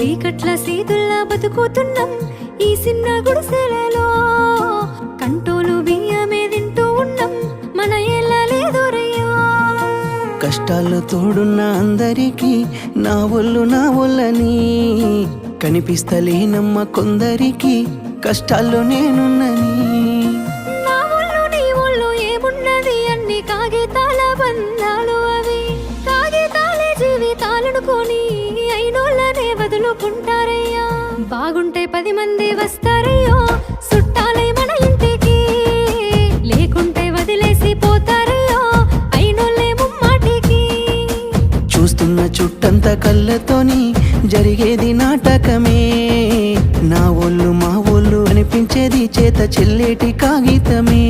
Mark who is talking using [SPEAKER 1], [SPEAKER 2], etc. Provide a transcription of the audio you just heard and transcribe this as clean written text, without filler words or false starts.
[SPEAKER 1] చీకట్ల సీతుల్లా బతుకుతున్నాం ఈ చిన్న గుడిసెలలో. కంటోలు బియ్యమే తింటూ ఉన్నాం మన ఎల్లలేదోరయ్యా.
[SPEAKER 2] కష్టాల్లో తోడున్న అందరికీ నా ఒళ్ళని కనిపిస్తలేనమ్మ కొందరికి కష్టాల్లో నేనున్నని.
[SPEAKER 1] నా ఒళ్ళు నీ ఒళ్ళు ఏమున్నది అన్ని కాగితాల బంధాలు అవి. కాగితాలే జీవితాలనుకొని అయినోళ్ళనే వదులుకుంటారయ్యా. బాగుంటే 10 మంది వస్తారయ్యో చుట్టాలై మన ఇంటికి. లేకుంటే వదిలేసి పోతారయ్యో అయినోళ్ళే ముమ్మాటికి.
[SPEAKER 2] చూస్తున్న చుట్టంత కళ్ళతోని జరిగేది నాటకమే. నా ఒళ్ళు మా ఒళ్ళు అనిపించేది చేత చెల్లేటి కాగితమే.